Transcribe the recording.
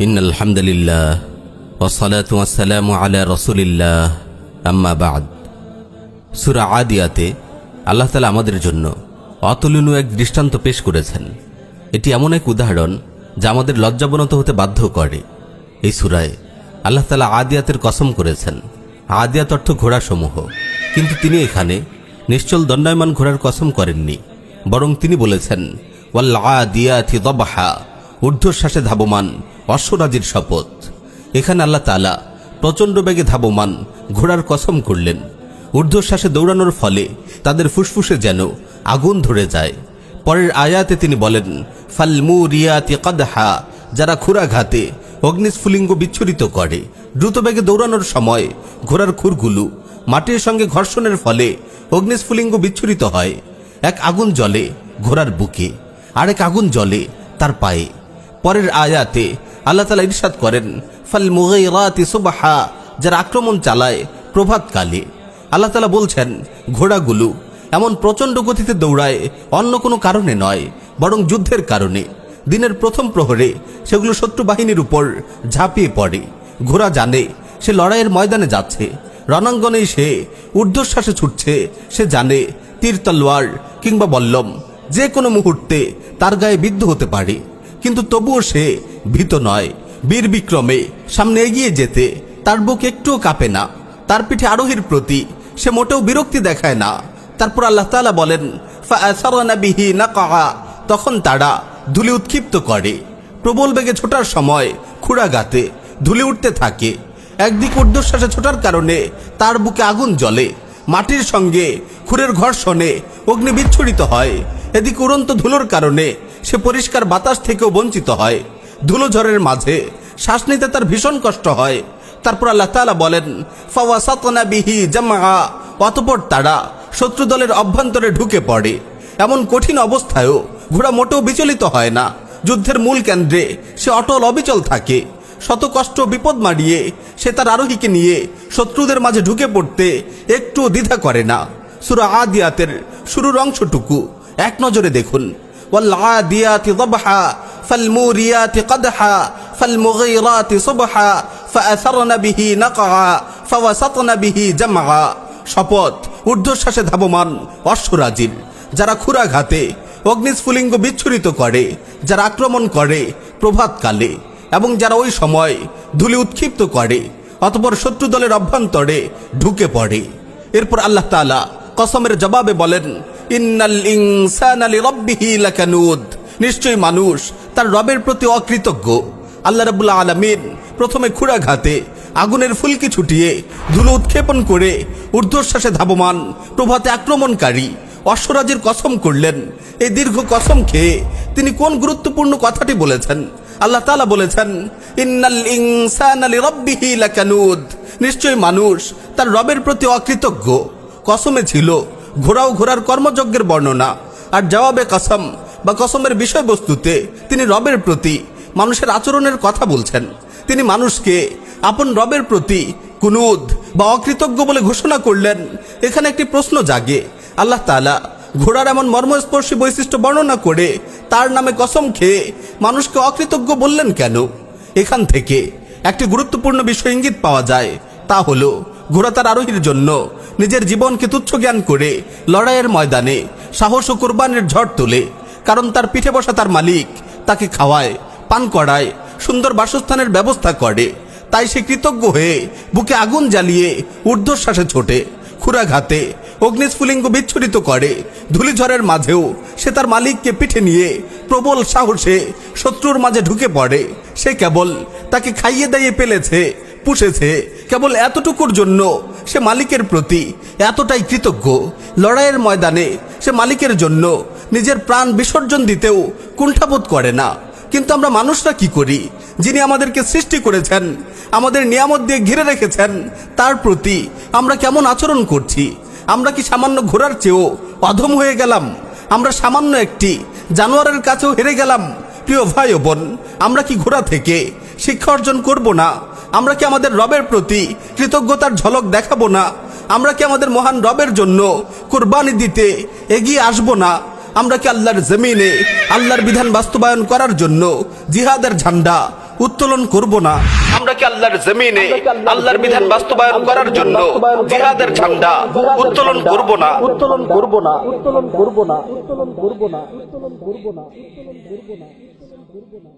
ইন্নাল হামদুলিল্লাহ ওয়াসসালাতু ওয়াসসালামু আলা রাসূলিল্লাহ আম্মা বা'দ। সূরা আদিয়াতে আল্লাহ তাআলা আমাদের জন্য অতুলনীয় এক দৃষ্টান্ত পেশ করেছেন। এটি এমন এক উদাহরণ যা আমাদের লজ্জাবনত হতে বাধ্য করে। এই সূরায় আল্লাহ তাআলা আদিয়াতের কসম করেছেন। আদিয়াত অর্থ ঘোড়াসমূহ, কিন্তু তিনি এখানে নিশ্চল দণ্ডায়মান ঘোড়ার কসম করেননি, বরং তিনি বলেছেন ওয়াল আদিয়াতি দবহা, ঊর্ধ্বশ্বাসে ধাবমান অশ্বরাজির শপথ। এখানে আল্লাহ তাআলা প্রচণ্ড বেগে ধাবমান ঘোড়ার কসম করলেন। ঊর্ধ্বশ্বাসে দৌড়ানোর ফলে তাদের ফুসফুসে যেন আগুন ধরে যায়। পরের আয়াতে তিনি বলেন ফালমুরিয়াতি কদহা, যারা ক্ষুরাঘাতে অগ্নিস্ফুলিঙ্গ বিচ্ছুরিত করে। দ্রুত বেগে দৌড়ানোর সময় ঘোড়ার খুরগুলো মাটির সঙ্গে ঘর্ষণের ফলে অগ্নিস্ফুলিঙ্গ বিচ্ছুরিত হয়। এক আগুন জ্বলে ঘোড়ার বুকে, আরেক আগুন জ্বলে তার পায়ে। পরের আয়াতে আল্লাহ তাআলা ইরশাদ করেন ফালমুগীরাতি সুবহা, যারা আক্রমণ চালায় প্রভাতকালে। আল্লাহ তাআলা বলছেন ঘোড়াগুলো এমন প্রচণ্ড গতিতে দৌড়ায় অন্য কোনো কারণে নয়, বরং যুদ্ধের কারণে। দিনের প্রথম প্রহরে সেগুলো শত্রু বাহিনীর উপর ঝাঁপিয়ে পড়ে। ঘোড়া জানে সে লড়াইয়ের ময়দানে যাচ্ছে, রণাঙ্গনেই সে ঊর্ধ্বশ্বাসে ছুটছে। সে জানে তীর তলোয়ার কিংবা বল্লম যে কোনো মুহূর্তে তার গায়ে বিদ্ধ হতে পারে, কিন্তু তবুও সে ভীত নয়। বীর বিক্রমে সামনে এগিয়ে যেতে তার বুক একটুও কাঁপে না। তার পিঠে আরোহীর প্রতি সে মোটেও বিরক্তি দেখায় না। তারপর আল্লাহ তাআলা বলেন ফাআসারনা বিহি নাকআ, তখন তারা ধুলি উৎক্ষিপ্ত করে। প্রবল বেগে ছোটার সময় ক্ষুরাঘাতে ধুলি উঠতে থাকে। একদিক ঊর্ধ্বশ্বাসে ছোটার কারণে তার বুকে আগুন জ্বলে, মাটির সঙ্গে খুরের ঘর্ষণে অগ্নি বিচ্ছুরিত হয়। এদিক উড়ন্ত ধুলোর কারণে সে পরিষ্কার বাতাস থেকেও বঞ্চিত হয়। ধুলো ঝড়ের মাঝে শ্বাস নিতে তার ভীষণ কষ্ট হয়। তারপর আল্লাহ তাআলা বলেন ফাওয়াসাতনা বিহি জামআ, অতঃপর তারা শত্রু দলের অভ্যন্তরে ঢুকে পড়ে। এমন কঠিন অবস্থায়ও ঘোড়া মোটেও বিচলিত হয় না। যুদ্ধের মূল কেন্দ্রে সে অটল অবিচল থাকে। শত কষ্ট বিপদ মাড়িয়ে সে তার আরোহীকে নিয়ে শত্রুদের মাঝে ঢুকে পড়তে একটু দ্বিধা করে না। সূরা আদিয়াতের শুরুর অংশটুকু এক নজরে দেখুন। ওয়াল আদিয়াতি দবহা ফালমুরিয়াতি কদহা ফালমুগীরাতি সুবহা ফাআসারনা বিহি নাকআ ফাওয়াসাতনা বিহি জামআ। শপথ ঊর্ধ্বশ্বাসে ধাবমান অশ্বরাজির, যারা ক্ষুরাঘাতে অগ্নিস্ফুলিঙ্গ বিচ্ছুরিত করে, যারা আক্রমণ করে প্রভাতকালে এবং যারা ওই সময় ধুলি উৎক্ষিপ্ত করে, অতঃপর শত্রু দলের অভ্যন্তরে ঢুকে পড়ে। এরপর আল্লাহ তাআলা কসমের জবাবে বলেন ইন্নাল ইনসানা লিরাব্বিহি লাকানুদ, নিশ্চয়ই মানুষ তার রবের প্রতি অকৃতজ্ঞ। আল্লাহ রাব্বুল আলামিন প্রথমে ক্ষুরাঘাতে আগুনের ফুলকি ছুটিয়ে ধুলো উৎক্ষেপণ করে ঊর্ধ্বশ্বাসে ধাবমান প্রভাতে আক্রমণকারী অশ্বরাজির কসম করলেন। এই দীর্ঘ কসম খেয়ে তিনি কোন গুরুত্বপূর্ণ কথাটি বলেছেন? আল্লাহ তাআলা বলেছেন ইন্নাল ইনসানা লিরাব্বিহি লাকানুদ, নিশ্চয়ই মানুষ তার রবের প্রতি অকৃতজ্ঞ। কসমে ছিল ঘোড়া ও ঘোড়ার কর্মযজ্ঞের বর্ণনা, আর জবাবে কসম বা কসমের বিষয়বস্তুতে তিনি রবের প্রতি মানুষের আচরণের কথা বলছেন। তিনি মানুষকে আপন রবের প্রতি কুনুদ বা অকৃতজ্ঞ বলে ঘোষণা করলেন। এখানে একটি প্রশ্ন জাগে, আল্লাহ তাআলা ঘোড়ার এমন মর্মস্পর্শী বৈশিষ্ট্য বর্ণনা করে তার নামে কসম খেয়ে মানুষকে অকৃতজ্ঞ বললেন কেন? এখান থেকে একটি গুরুত্বপূর্ণ বিষয় ইঙ্গিত পাওয়া যায়, তা হলো ঘোড়া তার আরোহীর জন্য নিজের জীবনকে তুচ্ছ জ্ঞান করে লড়াইয়ের ময়দানে সাহস ও কুরবানির ঝড় তোলে। কারণ তার পিঠে বসা তার মালিক তাকে খাওয়ায়, পান করায়, সুন্দর বাসস্থানের ব্যবস্থা করে। তাই সে কৃতজ্ঞ হয়ে বুকে আগুন জ্বালিয়ে ঊর্ধ্বশ্বাসে ছোটে, ক্ষুরাঘাতে অগ্নিস্ফুলিঙ্গ বিচ্ছুরিত করে। ধূলিঝড়ের মাঝেও সে তার মালিককে পিঠে নিয়ে প্রবল সাহসে শত্রুর মাঝে ঢুকে পড়ে। সে কেবল তাকে খাইয়ে দাইয়ে পেলেছে, পুষেছে, কেবল এতটুকুর জন্য সে মালিকের প্রতি এতটাই কৃতজ্ঞ। লড়াইয়ের ময়দানে সে মালিকের জন্য নিজের প্রাণ বিসর্জন দিতেও কুণ্ঠাবোধ করে না। কিন্তু আমরা মানুষরা কি করি? যিনি আমাদেরকে সৃষ্টি করেছেন, আমাদের নিয়ামত দিয়ে ঘিরে রেখেছেন, তার প্রতি আমরা কেমন আচরণ করছি? আমরা কি সামান্য ঘোড়ার চেয়েও অধম হয়ে গেলাম? আমরা সামান্য একটি জানোয়ারের কাছেও হেরে গেলাম? প্রিয় ভাই ও বোন, আমরা কি ঘোড়া থেকে শিক্ষা অর্জন করব না? আমরা কি আমাদের রবের প্রতি কৃতজ্ঞতার ঝলক দেখাবো না? আমরা কি আমাদের মহান রবের জন্য কুরবানি দিতে এগিয়ে আসবো না? আমরা কি আল্লাহর জমিনে আল্লাহর বিধান বাস্তবায়ন করার জন্য জিহাদের ঝান্ডা উত্তোলন করব না? আমরা কি আল্লাহর জমিনে আল্লাহর বিধান বাস্তবায়ন করার জন্য জিহাদের ঝান্ডা উত্তোলন করব না? উত্তোলন করব না, উত্তোলন করব না, উত্তোলন করব না, উত্তোলন করব না, উত্তোলন করব না, উত্তোলন করব না।